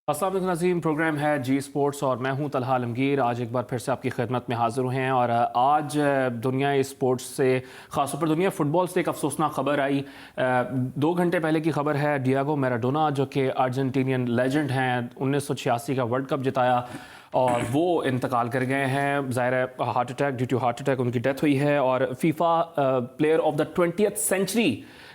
अस्सलाम वालेकुम नाज़रीन, प्रोग्राम है जी स्पोर्ट्स और मैं हूं तलहा आलमगीर। आज एक बार फिर से आपकी खिदमत में हाज़िर हैं और आज दुनिया स्पोर्ट्स से ख़ासतौर पर दुनिया फ़ुटबॉल से एक अफसोसनाक ख़बर आई। 2 घंटे पहले की ख़बर है, डियागो मैराडोना जो कि अर्जेंटीनियन लेजेंड हैं, 1986 का वर्ल्ड कप जिताया और वो इंतकाल कर गए हैं। ज़ाहिर है heart attack, due to heart attack उनकी डेथ हुई है और FIFA player of the 20th century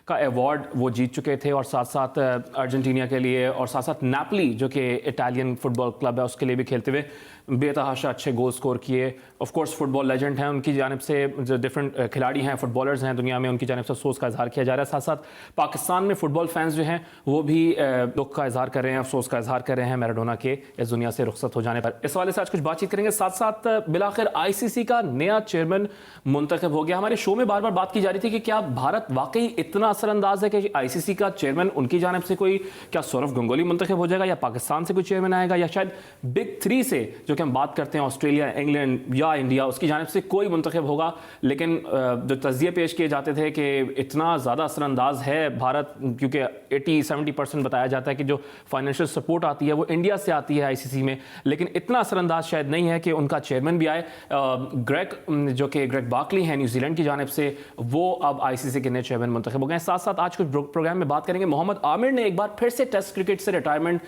का अवार्ड वो जीत चुके थे और साथ साथ अर्जेंटीना के लिए और साथ साथ नापोली जो कि इटालियन फुटबॉल क्लब है उसके लिए भी खेलते हुए बेतहाशा अच्छे गोल स्कोर किए। ऑफ कोर्स फुटबॉल लेजेंड हैं, उनकी जानिब से जो डिफरेंट खिलाड़ी हैं, फुटबॉलर्स हैं दुनिया में, उनकी जानिब से अफसोस का इजहार किया जा रहा है। साथ साथ पाकिस्तान में फुटबॉल फैंस जो हैं वो भी दुख का इजहार कर रहे हैं, अफसोस का इजहार कर रहे हैं मैराडोना के इस दुनिया से रुखसत हो जाने पर। इस हवाले से आज कुछ बातचीत करेंगे। साथ साथ बिलाखिर ICC का नया चेयरमैन मुंतखब हो गया। हमारे शो में बार बार बात की जा रही थी कि क्या भारत वाकई इतना असरअंदाज है कि ICC का चेयरमैन उनकी जानिब से कोई, क्या सौरव गंगोली मुंतखब हो जाएगा या पाकिस्तान से कोई चेयरमैन आएगा या शायद बिग 3 से जो कि हम बात करते हैं ऑस्ट्रेलिया, इंग्लैंड या इंडिया, उसकी जानिब से कोई मुंतखब होगा। लेकिन जो तज़िये पेश किए जाते थे कि इतना ज़्यादा असरअंदाज है भारत, क्योंकि 80-70% बताया जाता है कि जो फाइनेंशियल सपोर्ट आती है वो इंडिया से आती है ICC में, लेकिन इतना असरअंदाज शायद नहीं है कि उनका चेयरमैन भी आए। जो कि ग्रेग बार्कली हैं न्यूजीलैंड की जानिब से, वो अब ICC के नए चेयरमैन मुंतखब हो गए। साथ साथ आज कुछ प्रोग्राम में बात करेंगे। मोहम्मद आमिर ने एक बार फिर से टेस्ट क्रिकेट से रिटायरमेंट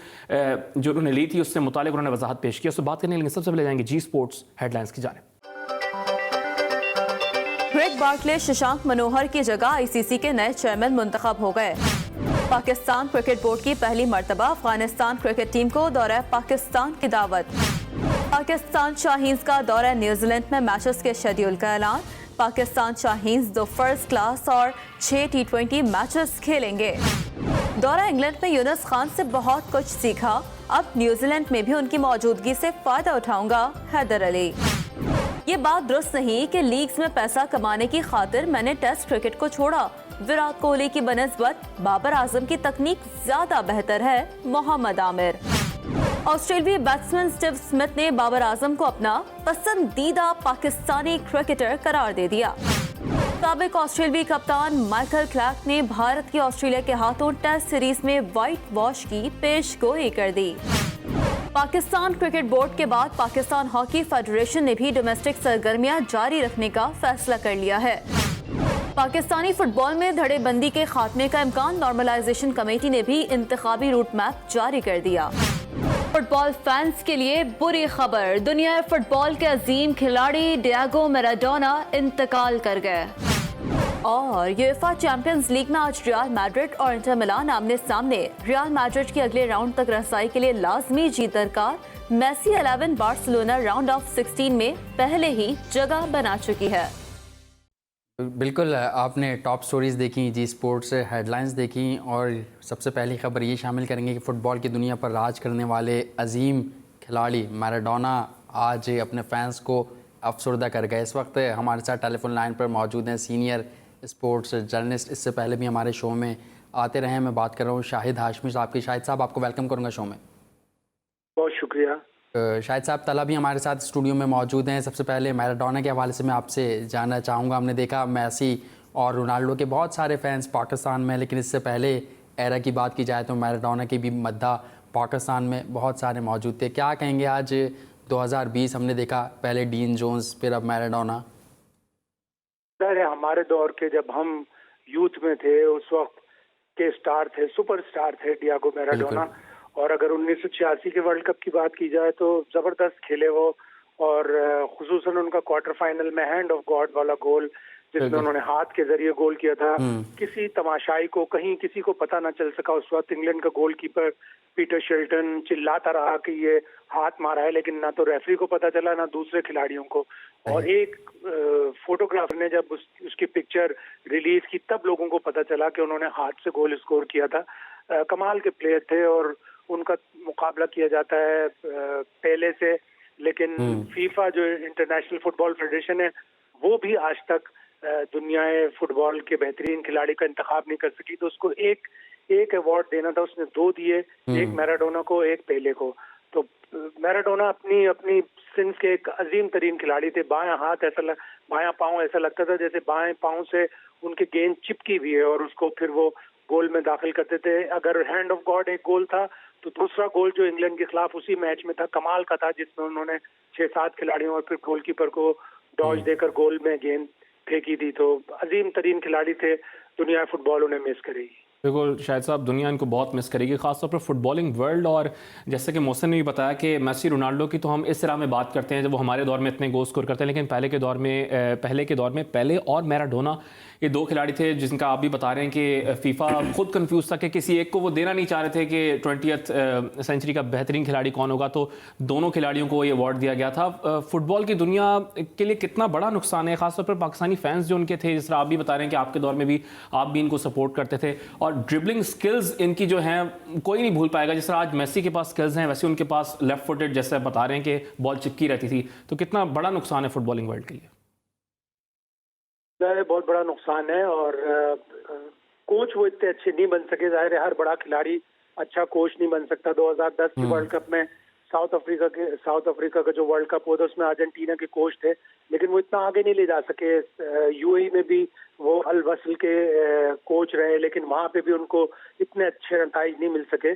जो उन्होंने ली थी उससे मुतालिक उन्होंने वजाहत पेश की, उससे बात करने के लिए सबसे पहले जाएंगे जी स्पोर्ट्स हेडलाइंस की जानिब। ग्रेग बार्कले शशांक मनोहर की जगह ICC के नए चेयरमैन मुंतखब हो गए। पाकिस्तान क्रिकेट बोर्ड की पहली मर्तबा अफगानिस्तान क्रिकेट टीम को दौरा पाकिस्तान की दावत। पाकिस्तान शाहीन्स का दौरा न्यूजीलैंड में मैचेस के शेड्यूल का ऐलान। पाकिस्तान शाहीन्स 2 फर्स्ट क्लास और 6 T20 मैचेस खेलेंगे। दौरा इंग्लैंड में यूनुस खान से बहुत कुछ सीखा, अब न्यूजीलैंड में भी उनकी मौजूदगी से फायदा उठाऊंगा, हैदर अली। ये बात दुरुस्त नहीं कि लीग्स में पैसा कमाने की खातिर मैंने टेस्ट क्रिकेट को छोड़ा। विराट कोहली की बनिस्बत बाबर आजम की तकनीक ज्यादा बेहतर है, मोहम्मद आमिर। ऑस्ट्रेलियाई बैट्समैन स्टीव स्मिथ ने बाबर आजम को अपना पसंदीदा पाकिस्तानी क्रिकेटर करार दे दिया। साबिक ऑस्ट्रेलियाई कप्तान माइकल क्लार्क ने भारत की ऑस्ट्रेलिया के हाथों टेस्ट सीरीज में व्हाइट वॉश की पेशगोई कर दी। पाकिस्तान क्रिकेट बोर्ड के बाद पाकिस्तान हॉकी फेडरेशन ने भी डोमेस्टिक सरगर्मियां जारी रखने का फैसला कर लिया है। पाकिस्तानी फुटबॉल में धड़ेबंदी के खात्मे का इम्कान, नॉर्मलाइजेशन कमेटी ने भी इंतखाबी रूट मैप जारी कर दिया। फुटबॉल फैंस के लिए बुरी खबर, दुनिया फुटबॉल के अजीम खिलाड़ी डियागो मैराडोना इंतकाल कर गए। और यूएफा चैंपियंस लीग में आज रियल मैड्रिड और इंटर मिलान आमने सामने। रियल मैड्रिड की अगले राउंड तक रसाई के लिए लाजमी जीत दरकार। मेसी 11 बार्सिलोना राउंड ऑफ 16 में पहले ही जगह बना चुकी है। बिल्कुल, आपने टॉप स्टोरीज़ देखी, जी स्पोर्ट्स हेडलाइंस देखी और सबसे पहली खबर ये शामिल करेंगे कि फ़ुटबॉल की दुनिया पर राज करने वाले अजीम खिलाड़ी मैराडोना आज अपने फैंस को अफसरदा कर गए। इस वक्त हमारे साथ टेलीफोन लाइन पर मौजूद हैं सीनियर स्पोर्ट्स जर्नलिस्ट, इससे पहले भी हमारे शो में आते रहे हैं। मैं बात कर रहा हूँ शाहिद हाशमी साहब की। शाहिद साहब, आपको वेलकम करूँगा शो में। बहुत शुक्रिया। शाहिद साहब, तला भी हमारे साथ स्टूडियो में मौजूद हैं। सबसे पहले मैराडोना के हवाले से मैं आपसे जानना चाहूँगा। हमने देखा मैसी और रोनाल्डो के बहुत सारे फैंस पाकिस्तान में, लेकिन इससे पहले एरा की बात की जाए तो मैराडोना की भी मद्दा पाकिस्तान में बहुत सारे मौजूद थे। क्या कहेंगे आज 2020 हमने देखा, पहले डीन जोन्स, फिर अब मैराडोना। सर, हमारे दौर के जब हम यूथ में थे उस वक्त के स्टार थे, सुपरस्टार थे डियागो मैराडोना। और अगर 1986 के वर्ल्ड कप की बात की जाए तो जबरदस्त खेले वो, और खुसूसन उनका क्वार्टर फाइनल में हैंड ऑफ गॉड वाला गोल जिसमें उन्होंने हाथ के जरिए गोल किया था, किसी तमाशाई को, कहीं किसी को पता ना चल सका। उस वक्त इंग्लैंड का गोलकीपर पीटर शिल्टन चिल्लाता रहा कि ये हाथ मारा है, लेकिन ना तो रेफरी को पता चला ना दूसरे खिलाड़ियों को। और एक फोटोग्राफर ने जब उसकी पिक्चर रिलीज की तब लोगों को पता चला कि उन्होंने हाथ से गोल स्कोर किया था। कमाल के प्लेयर थे और उनका मुकाबला किया जाता है पहले से, लेकिन फीफा जो इंटरनेशनल फुटबॉल फेडरेशन है वो भी आज तक दुनिया फुटबॉल के बेहतरीन खिलाड़ी का इंतखाब नहीं कर सकी। तो उसको एक अवार्ड देना था, उसने 2 दिए, एक मैराडोना को, एक पेले को। तो मैराडोना अपनी सिंस के एक अजीम तरीन खिलाड़ी थे। बायां पांव ऐसा लगता था जैसे बाएं पांव से उनके गेंद चिपकी हुई है और उसको फिर वो गोल में दाखिल करते थे। अगर हैंड ऑफ गॉड एक गोल था तो दूसरा गोल जो इंग्लैंड के खिलाफ उसी मैच में था, कमाल का था, जिसमें उन्होंने 6-7 खिलाड़ियों और फिर गोलकीपर को डॉज देकर गोल में गेंद फेंकी थी। तो अजीम तरीन खिलाड़ी थे, दुनिया फुटबॉल उन्हें मिस करेगी। बिल्कुल शाहिद साहब, दुनिया इनको बहुत मिस करेगी, खासतौर पर फुटबॉलिंग वर्ल्ड। और जैसे कि मोहसिन ने भी बताया कि मेसी रोनाल्डो की तो हम इस तरह में बात करते हैं जब वो हमारे दौर में इतने गोल स्कोर करते हैं, लेकिन पहले के दौर में पेले और मैराडोना ये दो खिलाड़ी थे जिनका आप भी बता रहे हैं कि फीफा खुद कंफ्यूज था कि किसी एक को वो देना नहीं चाह रहे थे कि 20th सेंचुरी का बेहतरीन खिलाड़ी कौन होगा, तो दोनों खिलाड़ियों को ये अवार्ड दिया गया था। फुटबॉल की दुनिया के लिए कितना बड़ा नुकसान है, खासतौर पर पाकिस्तानी फैंस जो उनके थे, जिस तरह आप भी बता रहे हैं कि आपके दौर में भी आप भी इनको सपोर्ट करते थे, और ड्रिबलिंग स्किल्स इनकी जो हैं कोई नहीं भूल पाएगा। जिस तरह आज मेसी के पास स्किल्स हैं वैसे उनके पास लेफ्ट फुटेड, जैसे बता रहे हैं कि बॉल चिपकी रहती थी, तो कितना बड़ा नुकसान है फुटबॉलिंग वर्ल्ड के लिए। बहुत बड़ा नुकसान है, और कोच वो इतने अच्छे नहीं बन सके। जाहिर है हर बड़ा खिलाड़ी अच्छा कोच नहीं बन सकता। 2010 के वर्ल्ड कप में साउथ अफ्रीका का जो वर्ल्ड कप हुआ था उसमें अर्जेंटीना के कोच थे, लेकिन वो इतना आगे नहीं ले जा सके। यूएई में भी वो अल वसल के कोच रहे, लेकिन वहां पे भी उनको इतने अच्छे नताइज नहीं मिल सके।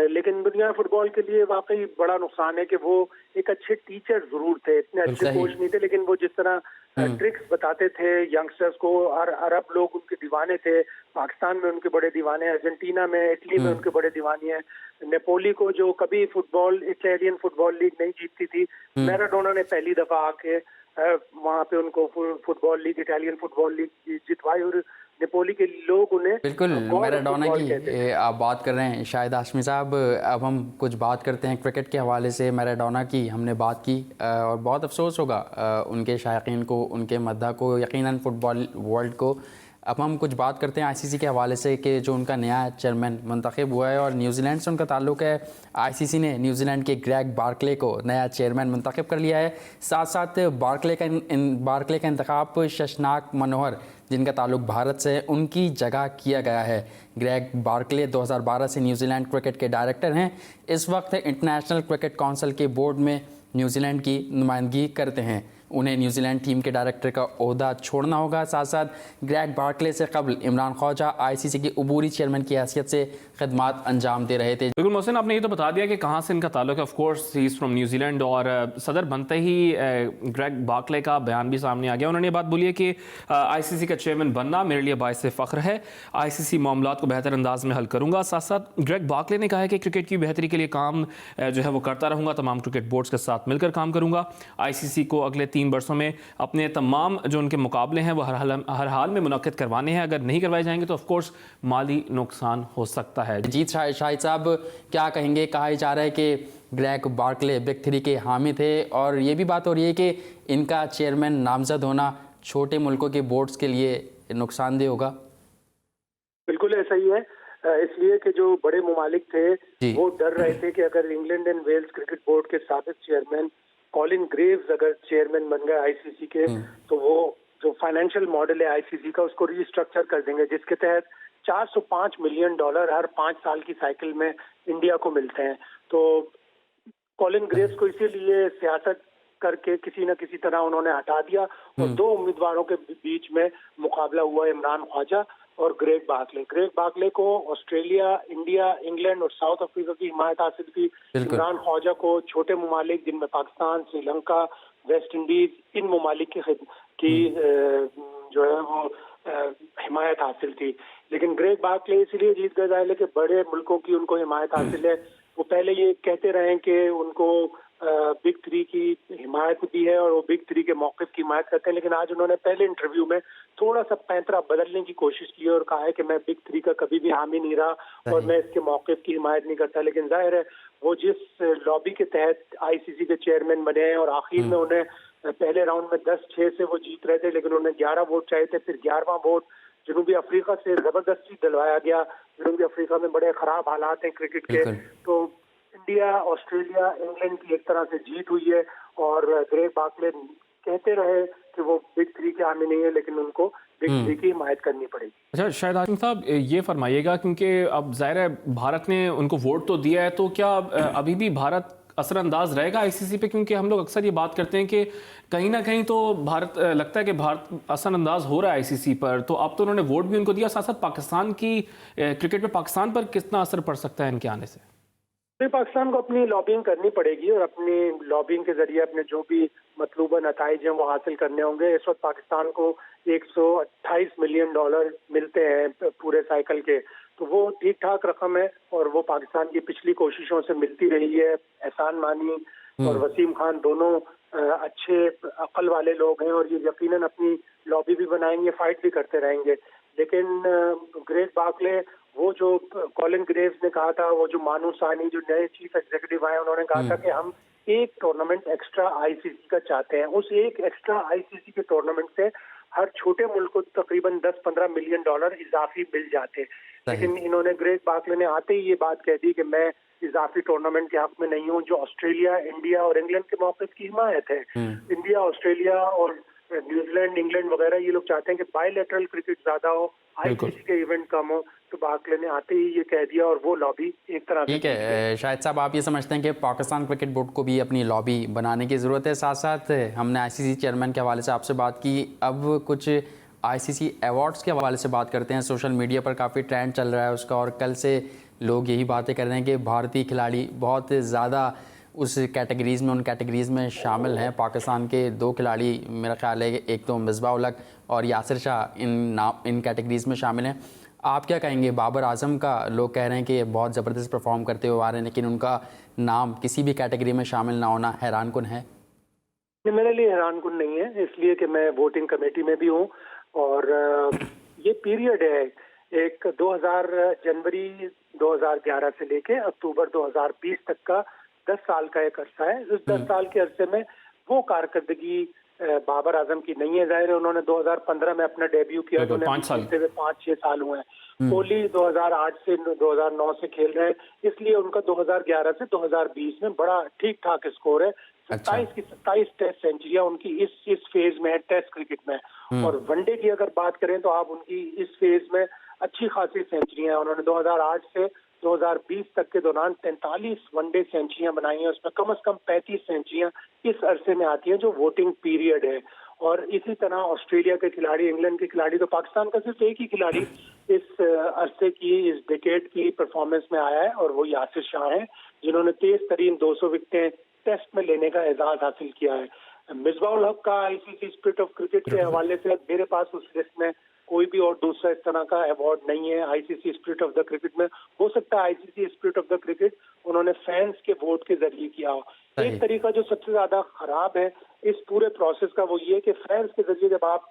लेकिन दुनिया फुटबॉल के लिए वाकई बड़ा नुकसान है कि वो एक अच्छे टीचर जरूर थे, इतने अच्छे कोच नहीं थे, लेकिन वो जिस तरह ट्रिक्स बताते थे यंगस्टर्स को, और अरब लोग उनके दीवाने थे, पाकिस्तान में उनके बड़े दीवाने, अर्जेंटीना में, इटली में उनके बड़े दीवाने हैं। नेपोली को जो कभी इटालियन फुटबॉल लीग नहीं जीतती थी, मैराडोना ने पहली दफा आके वहां पे उनको इटालियन फुटबॉल लीग जितवाई, और नेपोली के लोग उन्हें बिल्कुल मैराडोना की आप बात कर रहे हैं शाहिद हाशमी साहब। अब हम कुछ बात करते हैं क्रिकेट के हवाले से। मैराडोना की हमने बात की और बहुत अफसोस होगा उनके शायकीन को, उनके मद्दा को, यकीनन फुटबॉल वर्ल्ड को। अब हम कुछ बात करते हैं आईसीसी के हवाले से कि जो उनका नया चेयरमैन मुंतखब हुआ है और न्यूजीलैंड से उनका ताल्लुक़ है। आईसीसी ने न्यूजीलैंड के ग्रेग बार्कले को नया चेयरमैन मुंतखब कर लिया है। साथ साथ बार्कले का इंतखाब शशनाक मनोहर, जिनका ताल्लुक़ भारत से है, उनकी जगह किया गया है। ग्रेग बार्कले 2012 से न्यूजीलैंड क्रिकेट के डायरेक्टर हैं। इस वक्त इंटरनेशनल क्रिकेट काउंसिल के बोर्ड में न्यूजीलैंड की नुमाइंदगी करते हैं। उन्हें न्यूजीलैंड टीम के डायरेक्टर का ओहदा छोड़ना होगा। साथ साथ ग्रेग बार्कले से कबल इमरान ख्वाजा आईसीसी के उबूरी चेयरमैन की हैसियत से खदमात अंजाम दे रहे थे। बिल्कुल मोहसिन, आपने ये तो बता दिया कि कहाँ से इनका ताल्लुक है। Of course he is from New Zealand, और सदर बनते ही ग्रेग बार्कले का बयान भी सामने आ गया। उन्होंने ये बात बोली है कि आईसीसी का चेयरमैन बनना मेरे लिए बाइस फ़ख्र है, आईसीसी मामलात को बेहतर अंदाज में हल करूँगा। साथ साथ ग्रेग बार्कले ने कहा है कि क्रिकेट की बेहतरी के लिए काम जो है वो करता रहूँगा, तमाम क्रिकेट बोर्ड्स के साथ मिलकर काम करूँगा। आईसीसी को अगले 3 वर्षों में अपने तमाम जो उनके मुकाबले हैं वो हर हाल में मुनक्किद करवाने हैं। अगर नहीं करवाए जाएंगे तो ऑफ कोर्स माली नुकसान हो सकता है। जीत शाहिद साहब क्या कहेंगे? कहा जा रहा है कि ग्रेग बार्कले बिग 3 के हामी थे, और ये भी बात हो रही है कि इनका चेयरमैन नामजद होना छोटे मुल्कों के बोर्ड्स के लिए नुकसानदेह होगा। बिल्कुल ऐसा ही है, इसलिए कि जो बड़े मुमालिक थे वो डर रहे थे कि अगर England and Wales cricket board के साबिक चेयरमैन कॉलिन ग्रेव्स अगर चेयरमैन बन गए आईसीसी के, तो वो जो फाइनेंशियल मॉडल है आईसीसी का उसको रिस्ट्रक्चर कर देंगे, जिसके तहत $405 मिलियन हर 5 साल की साइकिल में इंडिया को मिलते हैं। तो कॉलिन ग्रेव्स को इसीलिए सियासत करके किसी न किसी तरह उन्होंने हटा दिया, और 2 उम्मीदवारों के बीच में मुकाबला हुआ, इमरान ख्वाजा और ग्रेग बार्कले। ग्रेग बार्कले को ऑस्ट्रेलिया, इंडिया, इंग्लैंड और साउथ अफ्रीका की हिमायत हासिल थी। इमरान ख्वाजा को छोटे मुमालिक जिनमें पाकिस्तान, श्रीलंका, वेस्ट इंडीज, इन मुमालिक की जो है वो हिमायत हासिल थी। लेकिन ग्रेग बार्कले इसलिए जीत गए, जाहिर है कि बड़े मुल्कों की उनको हिमायत हासिल है। वो पहले ये कहते रहे कि उनको बिग 3 की हिमायत भी है और वो बिग 3 के मौक़िफ़ की हिमायत करते हैं, लेकिन आज उन्होंने पहले इंटरव्यू में थोड़ा सा पैंतरा बदलने की कोशिश की और कहा है कि मैं बिग 3 का कभी भी हामी नहीं रहा और मैं इसके मौक़िफ़ की हिमायत नहीं करता। लेकिन जाहिर है वो जिस लॉबी के तहत आईसीसी के चेयरमैन बने हैं, और आखिर में उन्हें पहले राउंड में 10-6 से वो जीत रहे थे, लेकिन उन्हें 11 वोट चाहिए थे। फिर 11वां वोट जनूबी अफ्रीका से जबरदस्ती दिलवाया गया। जनूबी अफ्रीका में बड़े खराब हालात हैं क्रिकेट के, तो इंडिया, ऑस्ट्रेलिया, इंग्लैंड की एक तरह से जीत हुई है। और ग्रेग बार्कले कहते रहे कि वो बिग 3 के हामी नहीं है, लेकिन उनको बिग 3 की हिमायत करनी पड़ेगी। अच्छा शाहिद हाशिम साहब, ये फरमाइएगा, क्योंकि अब जाहिर है भारत ने उनको वोट तो दिया है, तो क्या अभी भी भारत असरअंदाज रहेगा आईसीसी पे? क्योंकि हम लोग अक्सर ये बात करते हैं कि कहीं ना कहीं तो भारत लगता है कि भारत असरअंदाज हो रहा है आईसीसी पर। तो अब तो उन्होंने वोट भी उनको दिया, साथ साथ पाकिस्तान की क्रिकेट में पाकिस्तान पर कितना असर पड़ सकता है इनके आने से? तो पाकिस्तान को अपनी लॉबिंग करनी पड़ेगी और अपनी लॉबिंग के जरिए अपने जो भी मतलूबा नताइज हैं वो हासिल करने होंगे। इस वक्त पाकिस्तान को $128 मिलियन मिलते हैं पूरे साइकिल के, तो वो ठीक ठाक रकम है और वो पाकिस्तान की पिछली कोशिशों से मिलती रही है। एहसान मानी और वसीम खान दोनों अच्छे अक्ल वाले लोग हैं और ये यकीनन अपनी लॉबी भी बनाएंगे, फाइट भी करते रहेंगे। लेकिन ग्रेग बार्कले, वो जो कॉलिन ग्रेव्स ने कहा था, वो जो मानू सानी जो नए चीफ एग्जीक्यूटिव आए, उन्होंने कहा था कि हम एक टूर्नामेंट एक्स्ट्रा आईसीसी का चाहते हैं। उस एक एक्स्ट्रा आईसीसी के टूर्नामेंट से हर छोटे मुल्क को तकरीबन $10-15 मिलियन इजाफी मिल जाते। लेकिन इन्होंने, ग्रेग बार्कले ने आते ही ये बात कह दी कि मैं इजाफी टूर्नामेंट के हक में नहीं हूँ। जो ऑस्ट्रेलिया, इंडिया और इंग्लैंड के मौक़िफ़ की हिमायत है, इंडिया, ऑस्ट्रेलिया और न्यूजीलैंड, इंग्लैंड वगैरह ये लोग चाहते हैं कि बायलैटरल क्रिकेट ज्यादा हो, आईसीसी के इवेंट कम हो। तो बार्कले ने आते ही ये कह दिया और वो लॉबी एक तरह से। ठीक है शाहिद साहब, आप ये समझते हैं कि पाकिस्तान क्रिकेट बोर्ड को भी अपनी लॉबी बनाने की ज़रूरत है? साथ साथ हमने आईसीसी चेयरमैन के हवाले से आपसे बात की, अब कुछ आईसीसी अवार्ड्स के हवाले से बात करते हैं। सोशल मीडिया पर काफ़ी ट्रेंड चल रहा है उसका और कल से लोग यही बातें कर रहे हैं कि भारतीय खिलाड़ी बहुत ज़्यादा उस कैटेगरीज़ में, उन कैटेगरीज़ में शामिल हैं। पाकिस्तान के 2 खिलाड़ी मेरा ख्याल है, एक तो मिसबाह उल हक और यासिर शाह इन कैटेगरीज़ में शामिल हैं। आप क्या कहेंगे? बाबर आजम का लोग कह रहे हैं कि ये बहुत ज़बरदस्त परफॉर्म करते हुए आ रहे हैं, लेकिन उनका नाम किसी भी कैटेगरी में शामिल ना होना हैरान कुन है। मेरे लिए हैरान कुन नहीं है, इसलिए कि मैं वोटिंग कमेटी में भी हूँ और ये पीरियड है एक जनवरी 2011 से लेके अक्टूबर 2020 तक का 10 साल का एक अरसा है। इस 10 साल के अरसे में वो कारकर्दगी बाबर आजम की नहीं है। जाहिर है उन्होंने 2015 में अपना डेब्यू किया, तो 5-6 साल हुए हैं। कोहली 2008 से 2009 से खेल रहे हैं, इसलिए उनका 2011 से 2020 में बड़ा ठीक ठाक स्कोर है। 27 टेस्ट सेंचुरियां उनकी इस फेज में है, टेस्ट क्रिकेट में। और वनडे की अगर बात करें तो आप उनकी इस फेज में अच्छी खासी सेंचुरियां हैं। उन्होंने 2008 से 2020 तक के दौरान 43 वनडे सेंचुरियां बनाई हैं, उसमें कम से कम 35 सेंचुरियां इस अरसे में आती हैं जो वोटिंग पीरियड है। और इसी तरह ऑस्ट्रेलिया के खिलाड़ी, इंग्लैंड के खिलाड़ी, तो पाकिस्तान का सिर्फ एक ही खिलाड़ी इस अरसे की, इस डिकेड की परफॉर्मेंस में आया है और वो यासिर शाह हैं, जिन्होंने तेज तरीन 200 विकेटें टेस्ट में लेने का एजाज हासिल किया है। मिसबाह उल हक का आईसीसी स्पिरिट ऑफ क्रिकेट के हवाले से मेरे पास उस लिस्ट में कोई भी और दूसरा इस तरह का अवार्ड नहीं है ICC spirit of the cricket में। हो सकता है ICC spirit of the cricket उन्होंने फैंस के वोट के जरिए किया हो। एक तरीका जो सबसे ज्यादा खराब है इस पूरे प्रोसेस का वो ये कि फैंस के जरिए जब आप,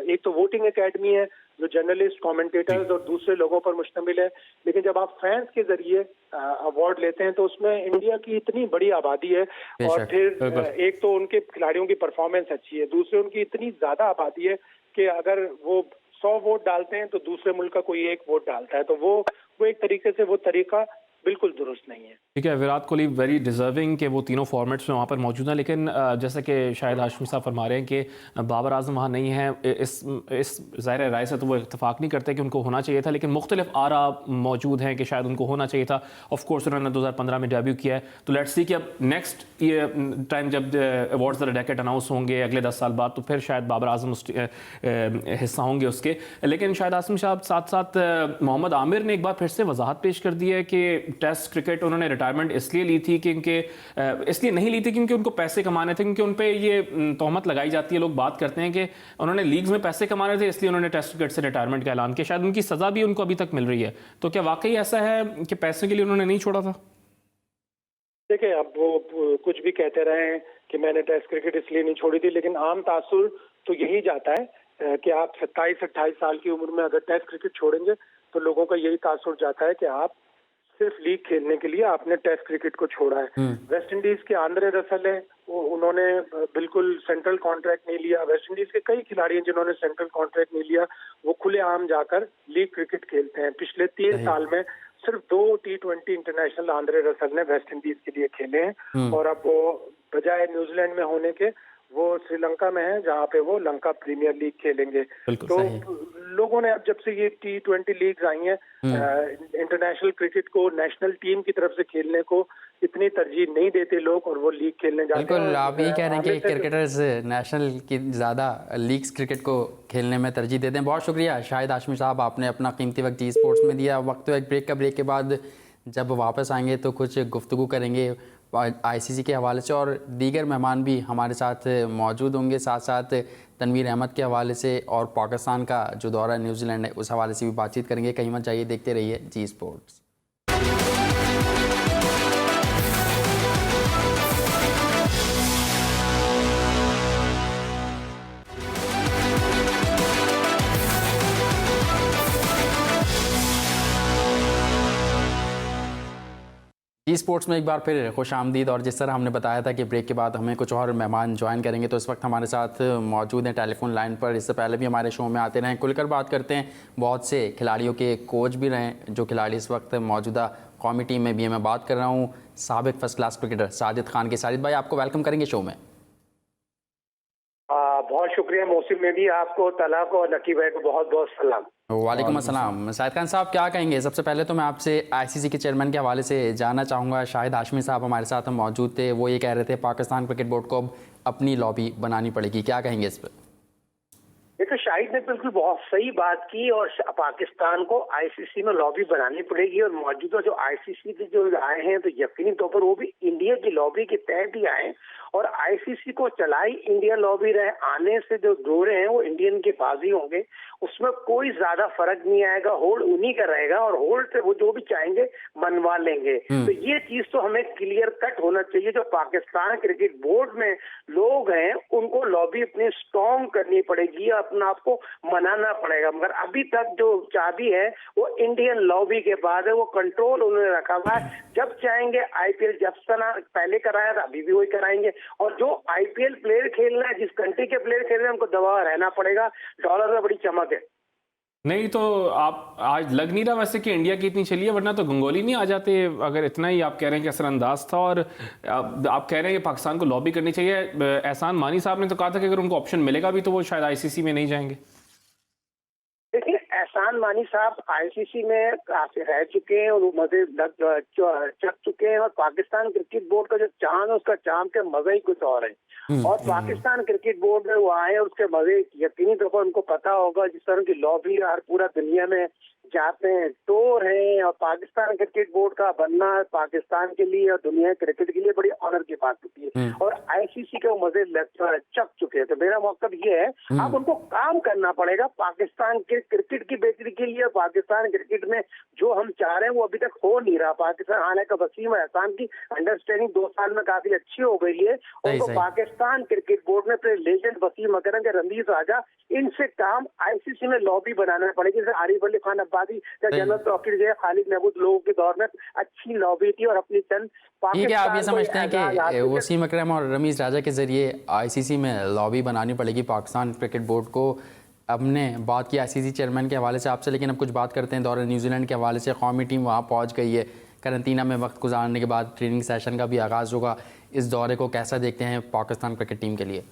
एक तो वोटिंग एकेडमी है जो जर्नलिस्ट, कमेंटेटर्स और दूसरे लोगों पर मुश्तमिल है, लेकिन जब आप फैंस के जरिए अवार्ड लेते हैं तो उसमें इंडिया की इतनी बड़ी आबादी है और फिर एक तो उनके खिलाड़ियों की परफॉर्मेंस अच्छी है, दूसरे उनकी इतनी ज्यादा आबादी है कि अगर वो 100 वोट डालते हैं तो दूसरे मुल्क का कोई 1 वोट डालता है, तो वो एक तरीके से वो तरीका बिल्कुल दुरुस्त नहीं है। ठीक है, विराट कोहली वेरी डिजर्विंग के वो तीनों फॉर्मेट्स में वहाँ पर मौजूद हैं, लेकिन जैसे कि शायद हाशमी साहब फरमा रहे हैं कि बाबर आजम वहाँ नहीं है, इस ज़ाहिर राय से तो वो इत्तेफाक नहीं करते कि उनको होना चाहिए था, लेकिन मुख्तलिफ आरा मौजूद हैं कि शायद उनको होना चाहिए था। ऑफ कोर्स उन्होंने 2015 में डेब्यू किया है, तो लेट्स सी कि अब नेक्स्ट ये टाइम जब अवार्ड्स द डेकेड अनाउंस होंगे अगले 10 साल बाद, तो फिर शायद बाबर आजम हिस्सा होंगे उसके। लेकिन शायद हाशमी साहब साथ साथ मोहम्मद आमिर ने एक बार फिर से वजाहत पेश कर दी है कि टेस्ट क्रिकेट उन्होंने रिटायरमेंट इसलिए ली थी क्योंकि इसलिए नहीं ली थी क्योंकि उनको पैसे कमाने थे, क्योंकि उन पे ये तोहमत लगाई जाती है, लोग बात करते हैं कि उन्होंने लीग्स में पैसे कमाने थे, इसलिए उन्होंने टेस्ट क्रिकेट से रिटायरमेंट का ऐलान किया। शायद उनकी सज़ा भी उनको अभी तक मिल रही है, तो क्या वाकई ऐसा है कि पैसे के लिए उन्होंने नहीं छोड़ा था? देखिए, अब वो कुछ भी कहते रहे कि मैंने टेस्ट क्रिकेट इसलिए नहीं छोड़ी थी, लेकिन आम तासुर तो यही जाता है कि आप 27-28 साल की उम्र में अगर टेस्ट क्रिकेट छोड़ेंगे तो लोगों का यही तासुर जाता है कि आप सिर्फ लीग खेलने के लिए आपने टेस्ट क्रिकेट को छोड़ा है। वेस्ट इंडीज के आंद्रे रसल है, उन्होंने बिल्कुल सेंट्रल कॉन्ट्रैक्ट नहीं लिया। वेस्ट इंडीज के कई खिलाड़ी हैं जिन्होंने सेंट्रल कॉन्ट्रैक्ट नहीं लिया, वो खुलेआम जाकर लीग क्रिकेट खेलते हैं। पिछले 3 साल में सिर्फ 2 T20 इंटरनेशनल आंद्रे रसल ने वेस्ट इंडीज के लिए खेले हैं और अब वो बजाय न्यूजीलैंड में होने के वो श्रीलंका में है, जहाँ पे वो लंका प्रीमियर लीग खेलेंगे। तो लोगों ने अब जब से ये T20 लीग्स आई हैं इंटरनेशनल क्रिकेट को नेशनल टीम की तरफ से खेलने को इतनी तरजीह नहीं देते लोग और वो लीग खेलने जाते हैं। बिल्कुल, आप ये कह रहे हैं कि आगे से क्रिकेटर्स नेशनल की ज़्यादा लीग्स क्रिकेट को खेलने में तरजीह देते हैं। बहुत शुक्रिया शाहिद हाशमी साहब, आपने अपना कीमती वक्त जी स्पोर्ट्स में दिया। वक्त तो एक ब्रेक का, ब्रेक के बाद जब वापस आएंगे तो कुछ गुफ्तगू करेंगे आईसीसी के हवाले से, और दीगर मेहमान भी हमारे साथ मौजूद होंगे, साथ साथ तनवीर अहमद के हवाले से और पाकिस्तान का जो दौरा न्यूजीलैंड है उस हवाले से भी बातचीत करेंगे। कहीं मत जाइए, देखते रहिए जी स्पोर्ट्स। जी स्पोर्ट्स में एक बार फिर खुश आमदीद। और जिस तरह हमने बताया था कि ब्रेक के बाद हमें कुछ और मेहमान ज्वाइन करेंगे, तो इस वक्त हमारे साथ मौजूद हैं टेलीफोन लाइन पर। इससे पहले भी हमारे शो में आते रहे, खुलकर बात करते हैं। बहुत से खिलाड़ियों के कोच भी रहे, जो खिलाड़ी इस वक्त मौजूदा कौमी टीम में भी है। मैं बात कर रहा हूँ साबिक first class cricketer Sajid Khan की। साजिद भाई, आपको वेलकम करेंगे शो में। बहुत शुक्रिया मोहसिन, में भी आपको, तला को और नकी भाई को बहुत बहुत सलाम। वालेकुम अस्सलाम। शाहिद खान साहब, क्या कहेंगे? सबसे पहले तो मैं आपसे आईसीसी के चेयरमैन के हवाले से जानना चाहूँगा। शाहिद हाशमी साहब हमारे साथ मौजूद थे, वो ये कह रहे थे पाकिस्तान क्रिकेट बोर्ड को अब अपनी लॉबी बनानी पड़ेगी, क्या कहेंगे इस पर? देखो, शाहिद ने बिल्कुल बहुत सही बात की और पाकिस्तान को आईसीसी में लॉबी बनानी पड़ेगी। और मौजूदा जो आईसीसी के जो आए हैं तो यकीनी तौर पर वो भी इंडिया की लॉबी के तहत ही आए, और आईसीसी को चलाई इंडिया लॉबी रहे। आने से जो दौरे हैं वो इंडियन के बाजी होंगे, उसमें कोई ज्यादा फर्क नहीं आएगा। होल्ड उन्हीं का रहेगा और होल्ड से वो जो भी चाहेंगे मनवा लेंगे। तो ये चीज तो हमें क्लियर कट होना चाहिए। जो पाकिस्तान क्रिकेट बोर्ड में लोग हैं उनको लॉबी अपनी स्ट्रॉन्ग करनी पड़ेगी, अपना आपको मनाना पड़ेगा। मगर अभी तक जो चाबी है वो इंडियन लॉबी के पास है, वो कंट्रोल उन्होंने रखा हुआ है। जब चाहेंगे आईपीएल, जब सना पहले कराया था अभी भी वही कराएंगे। और जो आईपीएल प्लेयर खेलना है, जिस कंट्री के प्लेयर खेल रहे हैं, उनको दबा रहना पड़ेगा। डॉलर में बड़ी चमक है। नहीं तो आप आज लग नहीं रहा वैसे कि इंडिया की इतनी चली है, वरना तो गंगोली नहीं आ जाते अगर इतना ही आप कह रहे हैं कि असरअंदाज था। और आप कह रहे हैं कि पाकिस्तान को लॉबी करनी चाहिए। एहसान मानी साहब ने तो कहा था कि अगर उनको ऑप्शन मिलेगा भी तो वो शायद आईसीसी में नहीं जाएंगे। देखिए, एहसान मानी साहब आईसीसी में काफी रह चुके हैं और मजे चक चुके हैं। और पाकिस्तान क्रिकेट बोर्ड का जो चांद है, उसका चांद के मजे ही कुछ और है। और पाकिस्तान क्रिकेट बोर्ड में वो आए और उसके मजे यकीनी तौर पर उनको पता होगा। जिस तरह की लॉबी हर पूरा दुनिया में जाते हैं, टूर हैं, और पाकिस्तान क्रिकेट बोर्ड का बनना पाकिस्तान के लिए और दुनिया क्रिकेट के लिए बड़ी ऑनर की बात होती है। और आईसीसी के मजे चक चुके हैं। तो मेरा मकसद ये है, अब उनको काम करना पड़ेगा पाकिस्तान के क्रिकेट की बेहतरी के लिए। पाकिस्तान क्रिकेट में जो हम चाह रहे हैं वो अभी तक हो नहीं रहा। पाकिस्तान आने का वसीम एहसान की अंडरस्टैंडिंग 2 साल में काफी अच्छी हो गई है। उनको पाकिस्तान क्रिकेट बोर्ड में अपने लेजेंड वसीम अकरम के रमीज राजा, इनसे काम आईसीसी में लॉबी बनाना पड़ेगी। जैसे आरिफ अली खान अब्बासी या जनरल तौकीर जैसे खालिद महमूद लोगों के दौर में अच्छी लॉबी थी। और अपनी चंद ठीक है, आप ये समझते हैं कि वसीम अकरम और रमीज राजा के जरिए आईसीसी में लॉबी बनानी पड़ेगी पाकिस्तान क्रिकेट बोर्ड को। हमने बात की आईसीसी चेयरमैन के हवाले से आपसे, लेकिन अब कुछ बात करते हैं दौरे न्यूजीलैंड के हवाले से। कौमी टीम वहाँ पहुँच गई है, करंतना में वक्त गुजारने के बाद ट्रेनिंग सेशन का भी आगाज़ होगा। इस दौरे को कैसा देखते हैं पाकिस्तान क्रिकेट टीम के लिए?